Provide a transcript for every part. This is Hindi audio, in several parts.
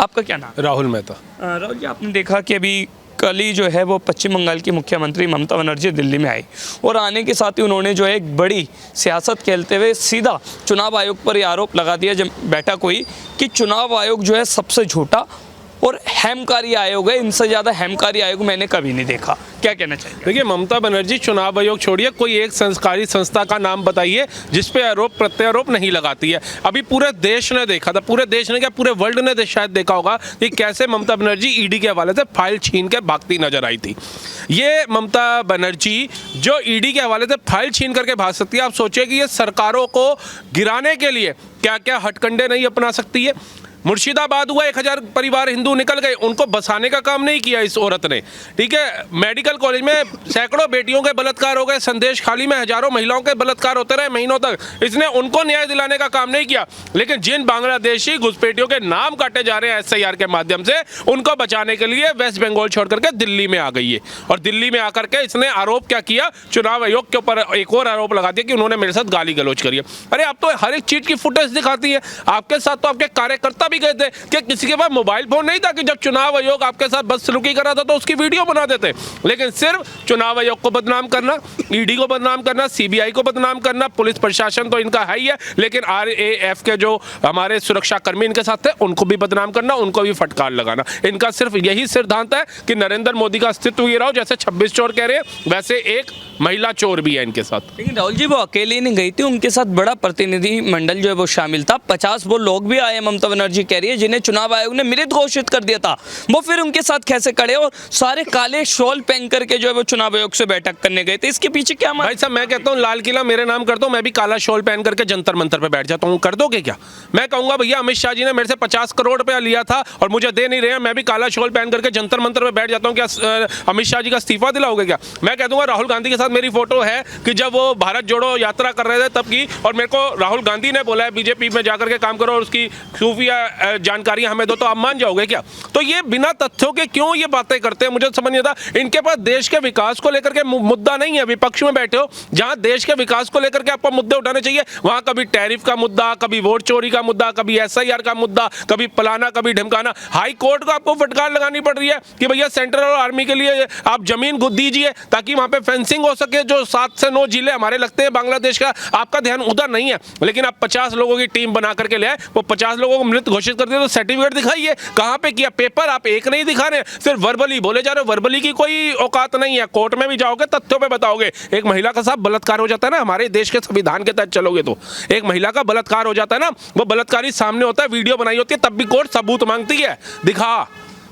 आपका क्या नाम? राहुल मेहता। राहुल जी, आपने देखा कि अभी कल ही जो है वो पश्चिम बंगाल की मुख्यमंत्री ममता बनर्जी दिल्ली में आई और आने के साथ ही उन्होंने जो है एक बड़ी सियासत खेलते हुए सीधा चुनाव आयोग पर ये आरोप लगा दिया जब बैठक हुई कि चुनाव आयोग जो है सबसे झूठा और हेमकारी आयोग है, इनसे ज़्यादा हेमकारी आयोग मैंने कभी नहीं देखा। क्या कहना चाहिए? देखिए, ममता बनर्जी चुनाव आयोग छोड़िए, कोई एक संस्कारी संस्था का नाम बताइए जिस पे आरोप प्रत्यारोप नहीं लगाती है। अभी पूरे देश ने देखा था, पूरे देश ने क्या पूरे वर्ल्ड ने शायद देखा होगा कि कैसे ममता बनर्जी ईडी के हवाले से फाइल छीन के भागती नजर आई थी। ये ममता बनर्जी जो ईडी के हवाले से फाइल छीन करके भाग सकती है, आप सोचिए कि ये सरकारों को गिराने के लिए क्या क्या हथकंडे नहीं अपना सकती है। मुर्शिदाबाद हुआ, 1000 परिवार हिंदू निकल गए, उनको बसाने का काम नहीं किया इस औरत ने। ठीक है, मेडिकल कॉलेज में सैकड़ों बेटियों के बलात्कार हो गए, संदेश खाली में हजारों महिलाओं के बलात्कार होते रहे महीनों तक, इसने उनको न्याय दिलाने का काम नहीं किया। लेकिन जिन बांग्लादेशी घुसपैठियों के नाम काटे जा रहे हैं SIR के माध्यम से, उनको बचाने के लिए वेस्ट बंगाल छोड़ करके दिल्ली में आ गई है। और दिल्ली में आकर के इसने आरोप क्या किया, चुनाव आयोग के ऊपर एक और आरोप लगा दिया कि उन्होंने मेरे साथ गाली गलौज करी है। अरे आप तो हर एक चीज की फुटेज दिखाती है, आपके साथ तो आपके कार्यकर्ता गए थे कि किसी के पास मोबाइल फोन नहीं था कि जब चुनाव आयोग आपके साथ बदसलूकी कर रहा था तो उसकी वीडियो बना देते। लेकिन सिर्फ चुनाव आयोग को बदनाम करना, ईडी को बदनाम करना, CBI को बदनाम करना, पुलिस प्रशासन तो इनका है ही है, लेकिन RAF के जो हमारे सुरक्षा कर्मी इनके साथ थे उनको भी बदनाम करना, उनको भी फटकार लगाना। इनका सिर्फ यही सिद्धांत है कि नरेंद्र मोदी का अस्तित्व ये रहो, जैसे 26 चोर कह रहे हैं वैसे एक महिला चोर भी है इनके साथ। लेकिन राहुल जी, वो अकेली नहीं गई थी, उनके साथ बड़ा प्रतिनिधि मंडल जो है वो शामिल था। 50 वो लोग भी आए, ममता बनर्जी कह रही है, जिन्हें चुनाव आयोग ने मृत घोषित कर दिया था, वो फिर उनके साथ कैसे खड़े और सारे काले शॉल पहन करके जो है वो चुनाव आयोग से बैठक करने गए थे? इसके पीछे क्या भाई साहब, मैं कहता हूँ लाल किला मेरे नाम कर दो, मैं भी काला शॉल पहन करके जंतर मंतर पे बैठ जाता हूँ, कर दोगे क्या? मैं कहूंगा भैया अमित शाह जी ने मेरे से 50 करोड़ रुपया लिया था और मुझे दे नहीं रहे हैं, मैं भी काला शॉल पहन करके जंतर मंतर पे बैठ जाता हूँ, क्या अमित शाह जी का इस्तीफा दिलाओगे क्या? मैं कह दूंगा राहुल गांधी के साथ मेरी फोटो है कि जब वो भारत जोड़ो यात्रा कर रहे थे तब की, और मेरे को राहुल गांधी ने बोला है बीजेपी में जाकर के काम करो और उसकी खुफिया जानकारियां हमें दो, तो आप मान जाओगे क्या? तो ये बिना तथ्यों के क्यों ये बातें करते हैं, मुझे समझ नहीं आता। इनके पास देश के विकास को लेकर के मुद्दा नहीं है। विपक्ष में बैठे हो, जहां देश के विकास को लेकर के आपको मुद्दे उठाने चाहिए, वहां कभी टैरिफ का मुद्दा, कभी वोट चोरी का मुद्दा, कभी SIR का मुद्दा, कभी पलाना, कभी ढमकाना। हाई कोर्ट को आपको फटकार लगानी पड़ रही है कि भैया सेंट्रल और आर्मी के लिए आप जमीन दीजिए ताकि वहां पे फेंसिंग हो सके, जो 7 से 9 जिले हमारे लगते हैं बांग्लादेश का। आपका ध्यान उधर नहीं है, लेकिन आप 50 लोगों की टीम बना करके ले आए, वो 50 लोगों को मृत घोषित कर दिया, तो सर्टिफिकेट दिखाइए कहां पे किया। पेपर आप एक नहीं दिखा रहे, सिर्फ वर्बली बोले जा रहे हो, वर्बली की कोई औकात नहीं है। कोर्ट में भी जाओगे तथ्यों पे बताओगे। एक महिला का साथ बलात्कार हो जाता है ना, हमारे देश के संविधान के तहत चलोगे तो एक महिला का बलात्कार हो जाता है ना, वो बलात्कारी सामने होता है, वीडियो बनाई होती है, तब भी कोर्ट सबूत मांगती है, दिखा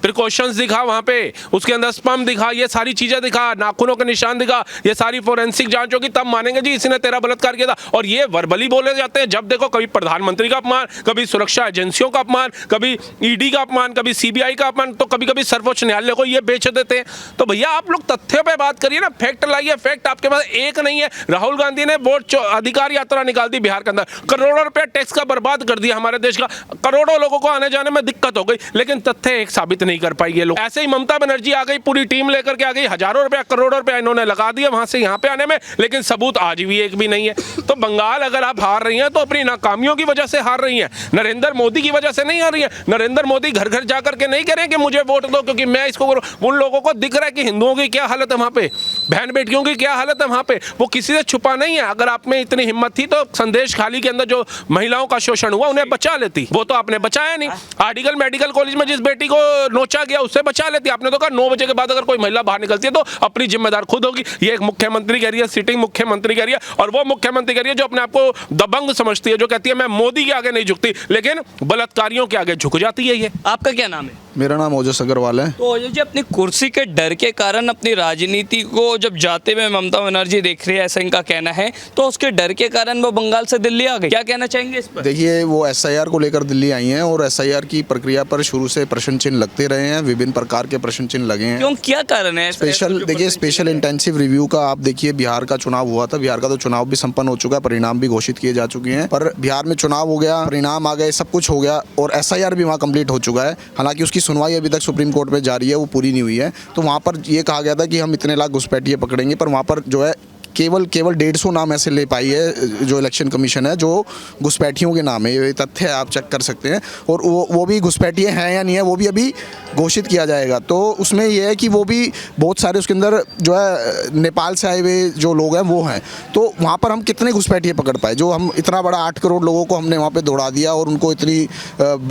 प्रिकॉशंस दिखा, वहां पे उसके अंदर स्पर्म दिखा, ये सारी चीजें दिखा, नाखूनों के निशान दिखा, ये सारी फोरेंसिक जांच होगी, तब मानेंगे जी इसने तेरा बलात्कार किया था। और ये वर्बली बोले जाते हैं, जब देखो कभी प्रधानमंत्री का अपमान, कभी सुरक्षा एजेंसियों का अपमान, कभी ईडी का अपमान, कभी CBI का अपमान, तो कभी कभी सर्वोच्च न्यायालय को ये बेच देते हैं। तो भैया आप लोग तथ्यों पर बात करिए ना, फैक्ट लाइए। फैक्ट आपके पास एक नहीं है। राहुल गांधी ने वोट अधिकार यात्रा निकाल दी बिहार के अंदर, करोड़ों रुपया टैक्स का बर्बाद कर दिया हमारे देश का, करोड़ों लोगों को आने जाने में दिक्कत हो गई, लेकिन तथ्य एक साबित नहीं कर पाई ये लोग। ऐसे ही ममता बनर्जी आ गई, पूरी टीम लेकर के आ गई, हजारों रुपया करोड़ों रुपया इन्होंने लगा दिया वहां से यहाँ पे आने में, लेकिन सबूत आज भी एक भी नहीं है। तो बंगाल अगर आप हार रही हैं तो अपनी नाकामियों की वजह से हार रही हैं, नरेंद्र मोदी की वजह से नहीं हार रही है। नरेंद्र मोदी घर घर जाकर के नहीं कह रहे कि मुझे वोट दो क्योंकि मैं इसको करूं। उन लोगों को दिख रहा है कि हिंदुओं की क्या हालत है वहां पे, बहन बेटियों की क्या हालत है वहां पे, वो किसी से छुपा नहीं है। अगर आप में इतनी हिम्मत थी तो संदेश खाली के अंदर जो महिलाओं का शोषण हुआ उन्हें बचा लेती, वो तो आपने बचाया नहीं। आर्टिकल मेडिकल कॉलेज में जिस बेटी को नोचा गया उससे बचा लेती आपने, तो कहा 9 बजे के बाद अगर कोई महिला बाहर निकलती है तो अपनी जिम्मेदार खुद होगी। ये एक मुख्यमंत्री कह रही है, सिटिंग मुख्यमंत्री कह रही है, और वो मुख्यमंत्री कह रही है जो अपने आप को दबंग समझती है, जो कहती है मैं मोदी के आगे नहीं झुकती, लेकिन बलात्कारियों के आगे झुक जाती है। ये आपका क्या नाम है? मेरा नाम ओजस अग्रवाल है। तो ओजस जी, अपनी कुर्सी के डर के कारण अपनी राजनीति को जब जाते हुए ममता बनर्जी देख रही है, ऐसा इनका कहना है, तो उसके डर के कारण वो बंगाल से दिल्ली आ गई, क्या कहना चाहेंगे इस पर? देखिए, वो SIR को लेकर दिल्ली आई हैं और SIR की प्रक्रिया पर शुरू से प्रश्न चिन्ह लगते रहे हैं, विभिन्न प्रकार के प्रश्न चिन्ह लगे हैं। क्यों, क्या कारण है? स्पेशल इंटेंसिव रिव्यू का आप देखिए, बिहार का चुनाव हुआ था, बिहार का तो चुनाव भी संपन्न हो चुका है, परिणाम भी घोषित किए जा चुके हैं, पर बिहार में चुनाव हो गया, परिणाम आ गए, सब कुछ हो गया और SIR भी वहाँ कंप्लीट हो चुका है। हालांकि उसकी सुनवाई अभी तक सुप्रीम कोर्ट में जारी है, वो पूरी नहीं हुई है। तो वहाँ पर ये कहा गया था कि हम इतने लाख घुसपैठिए पकड़ेंगे, पर वहाँ पर जो है केवल 150 नाम ऐसे ले पाई है जो इलेक्शन कमीशन है, जो घुसपैठियों के नाम है। ये तथ्य है, आप चेक कर सकते हैं। और वो भी घुसपैठिए हैं या नहीं है वो भी अभी घोषित किया जाएगा। तो उसमें यह है कि वो भी बहुत सारे उसके अंदर जो है नेपाल से आए हुए जो लोग हैं वो हैं। तो वहाँ पर हम कितने घुसपैठिए पकड़ पाए? जो हम इतना बड़ा 8 करोड़ लोगों को हमने वहाँ पे दौड़ा दिया और उनको इतनी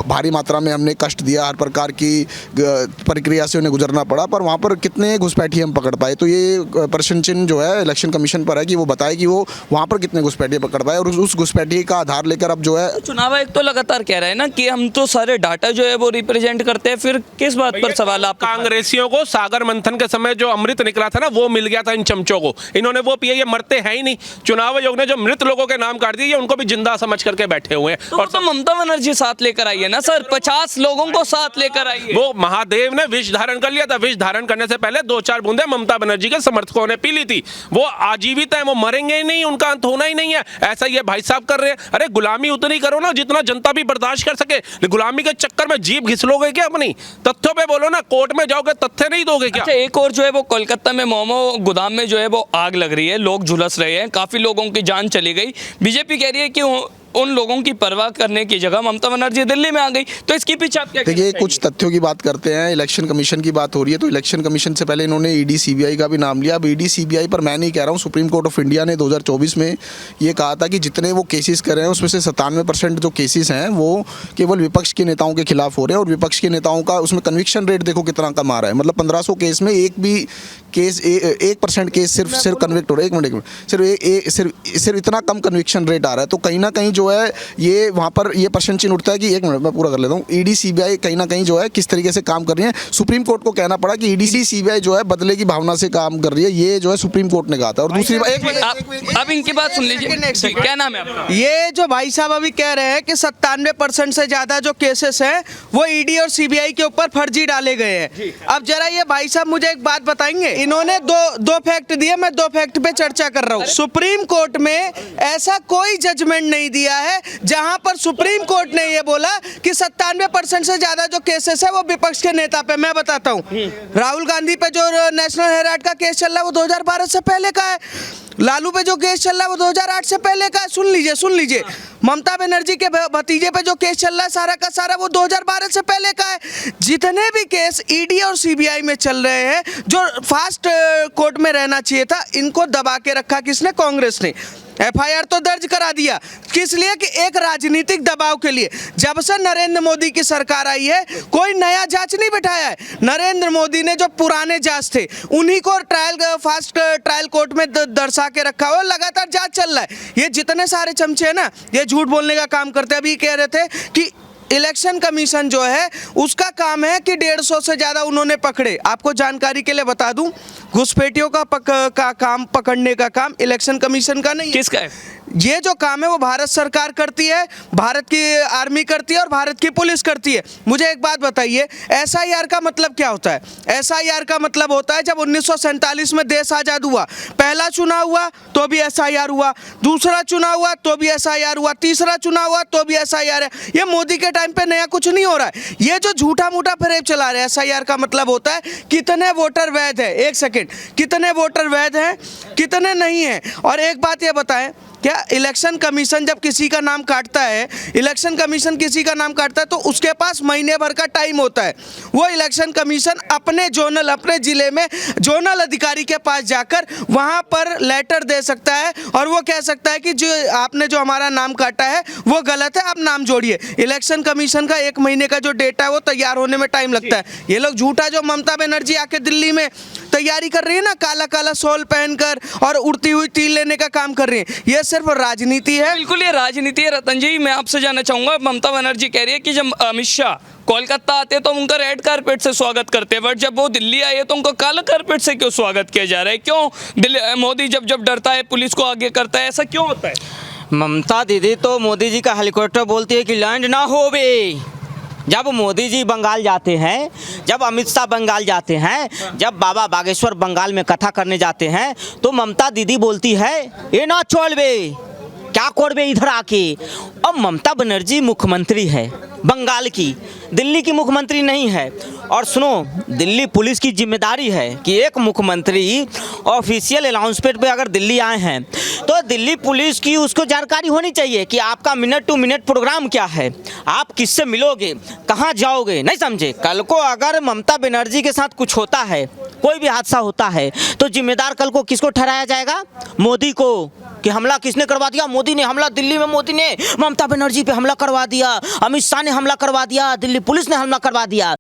भारी मात्रा में हमने कष्ट दिया, हर प्रकार की प्रक्रिया से उन्हें गुजरना पड़ा, पर वहाँ पर कितने घुसपैठिए हम पकड़ पाए? तो ये प्रश्न चिन्ह जो है इलेक्शन कमीशन पर है कि वो बताए कि वो वहाँ पर कितने घुसपैठिए पकड़ पाए। और उस घुसपैठिए का आधार लेकर अब जो है चुनाव आयोग तो लगातार कह रहा है ना कि हम तो सारे डाटा जो है वो रिप्रेजेंट करते हैं, फिर किस बात पर सवाल आप? कांग्रेसियों को सागर मंथन के समय जो अमृत निकला था ना, वो मिल गया था इन चमचों को। इन्होंने वो पिए, ये मरते हैं ही नहीं। चुनाव आयोग ने जो मृत लोगों के नाम काट दिए, उनको भी जिंदा समझ करके बैठे हुए हैं। और तो ममता बनर्जी साथ लेकर आई है ना सर, 50 लोगों को साथ लेकर आई है। वो महादेव ने विष धारण कर लिया था। विष धारण करने से पहले 2-4 बूंदे ममता बनर्जी के समर्थकों ने पी ली थी। वो आजीवित है, वो मरेंगे ही नहीं, उनका अंत होना ही नहीं है। ऐसा ये भाई साहब कर रहे हैं। अरे गुलामी उतनी करो ना जितना जनता भी बर्दाश्त कर सके। गुलामी के चक्कर में जीभ घिसलोगे क्या अपनी? तथ्यों पे बोलो ना, कोर्ट में जाओगे तथ्य नहीं दोगे क्या? अच्छा, एक और जो है वो कोलकाता में मोमो गोदाम में जो है वो आग लग रही है, लोग झुलस रहे हैं, काफी लोगों की जान चली गई। बीजेपी कह रही है कि उन लोगों की परवाह करने की जगह ममता बनर्जी दिल्ली में आ गई। तो इसके पीछे आप क्या देखिए, कुछ तथ्यों की बात करते हैं। इलेक्शन कमीशन की बात हो रही है, तो इलेक्शन कमीशन से पहले इन्होंने ईडी सीबीआई का भी नाम लिया। अब ईडी सीबीआई पर मैं नहीं कह रहा हूँ, सुप्रीम कोर्ट ऑफ इंडिया ने 2024 में ये कहा था कि जितने वो केसेस कर रहे हैं उसमें से 97% जो केसेस हैं वो केवल विपक्ष के नेताओं के खिलाफ हो रहे हैं। और विपक्ष के नेताओं का उसमें कन्विक्शन रेट देखो कितना कम आ रहा है। मतलब 1500 केस में एक भी केस 1% केस सिर्फ कन्विक्ट हो रहा है। एक मिनट, सिर्फ इतना कम कन्विक्शन रेट आ रहा है। तो कहीं ना कहीं जो है ये वहाँ पर ये प्रश्न चिन्ह उठता है कि एक मिनट मैं पूरा कर लेता हूँ। ईडी सीबीआई कहीं ना कहीं जो है किस तरीके से काम कर रही है। सुप्रीम कोर्ट को कहना पड़ा कि ईडी सीबीआई जो है बदले की भावना से काम कर रही है, ये जो है सुप्रीम कोर्ट ने कहा था। और दूसरी बात, एक मिनट अब इनकी बात सुन लीजिए, क्या नाम है आपका? ये जो भाई साहब अभी कह रहे हैं कि 97% से ज्यादा जो केसेस हैं वो ईडी और सीबीआई के ऊपर फर्जी डाले गए हैं। अब जरा ये भाई साहब मुझे एक बात बताएंगे। इन्होंने दो फैक्ट दिए, मैं 2 फैक्ट पे चर्चा कर रहा हूँ। सुप्रीम कोर्ट में ऐसा कोई जजमेंट नहीं दिया है जहां पर सुप्रीम कोर्ट ने ये बोला कि 97% से ज्यादा जो केसेस है वो विपक्ष के नेता पे। मैं बताता हूँ, राहुल गांधी पे जो नेशनल हेराल्ड का केस चल रहा है वो 2012 से पहले का है। लालू पे जो केस चल रहा है वो 2008 से पहले का है। सुन लीजिए। ममता बनर्जी के भतीजे पे जो केस चल रहा है सारा का सारा वो 2012 से पहले का है। जितने भी केस ईडी और सीबीआई में चल रहे हैं जो फास्ट कोर्ट में रहना चाहिए था, इनको दबा के रखा किसने? कांग्रेस ने। एफआईआर तो दर्ज करा दिया, किस लिए? कि एक राजनीतिक दबाव के लिए। जब से नरेंद्र मोदी की सरकार आई है कोई नया जांच नहीं बिठाया है। नरेंद्र मोदी ने जो पुराने जांच थे उन्हीं को फास्ट ट्रायल कोर्ट में दर्शा के रखा हुआ, लगातार जांच चल रहा है। ये जितने सारे चमचे हैं ना, ये झूठ बोलने का काम करते हैं। अभी कह रहे थे कि इलेक्शन कमीशन जो है उसका काम है कि 150 से ज्यादा उन्होंने पकड़े। आपको जानकारी के लिए बता दूं, घुसपैठियों का काम पकड़ने का काम इलेक्शन कमीशन का नहीं। किसका है? ये जो काम है वो भारत सरकार करती है, भारत की आर्मी करती है और भारत की पुलिस करती है। मुझे एक बात बताइए, एसआईआर का मतलब क्या होता है? एसआईआर का मतलब होता है जब 1947 में देश आज़ाद हुआ, पहला चुनाव हुआ तो भी एसआईआर हुआ, दूसरा चुनाव हुआ तो भी एसआईआर हुआ, तीसरा चुनाव हुआ तो भी एसआईआर है। ये मोदी के टाइम पे नया कुछ नहीं हो रहा है। ये जो झूठा मूठा फरेब चला रहे हैं, एसआईआर का मतलब होता है कितने वोटर वैध है। एक सेकेंड, कितने वोटर वैध हैं, कितने नहीं हैं। और एक बात ये बताएं, क्या इलेक्शन कमीशन जब किसी का नाम काटता है, इलेक्शन कमीशन किसी का नाम काटता है तो उसके पास महीने भर का टाइम होता है। वो इलेक्शन कमीशन अपने जिले में जोनल अधिकारी के पास जाकर वहां पर लेटर दे सकता है और वो कह सकता है कि जो हमारा नाम काटा है वो गलत है, आप नाम जोड़िए। इलेक्शन कमीशन का 1 महीने का जो डेटा है वो तैयार होने में टाइम लगता है। ये लोग झूठा जो ममता बनर्जी आके दिल्ली में तैयारी कर रही है ना, काला काला शॉल पहनकर और उड़ती हुई तीर लेने का काम कर रही है, ये सिर्फ राजनीति है। बिल्कुल ये राजनीति है। रतन जी, मैं आपसे जानना चाहूंगा, ममता बनर्जी कह रही है कि जब अमित शाह कोलकाता आते तो उनका रेड कारपेट से स्वागत करते हैं, बट जब वो दिल्ली आए तो उनका काला कारपेट से क्यों स्वागत किया जा रहा है? क्यों मोदी जब डरता है पुलिस को आगे करता है, ऐसा क्यों होता है? ममता दीदी तो मोदी जी का हेलीकॉप्टर बोलती है कि लैंड ना होवे। जब मोदी जी बंगाल जाते हैं, जब अमित शाह बंगाल जाते हैं, जब बाबा बागेश्वर बंगाल में कथा करने जाते हैं तो ममता दीदी बोलती है ये ना छोड़वे, क्या करबे इधर आके। अब ममता बनर्जी मुख्यमंत्री है बंगाल की, दिल्ली की मुख्यमंत्री नहीं है। और सुनो, दिल्ली पुलिस की जिम्मेदारी है कि एक मुख्यमंत्री ऑफिशियल अनाउंसमेंट पे अगर दिल्ली आए हैं तो दिल्ली पुलिस की उसको जानकारी होनी चाहिए कि आपका मिनट टू मिनट प्रोग्राम क्या है, आप किससे मिलोगे, कहाँ जाओगे, नहीं समझे। कल को अगर ममता बनर्जी के साथ कुछ होता है, कोई भी हादसा होता है, तो जिम्मेदार कल को किसको ठहराया जाएगा? मोदी को, कि हमला किसने करवा दिया? मोदी ने हमला, दिल्ली में मोदी ने ममता बनर्जी पे हमला करवा दिया, अमित शाह ने हमला करवा दिया, दिल्ली पुलिस ने हमला करवा दिया।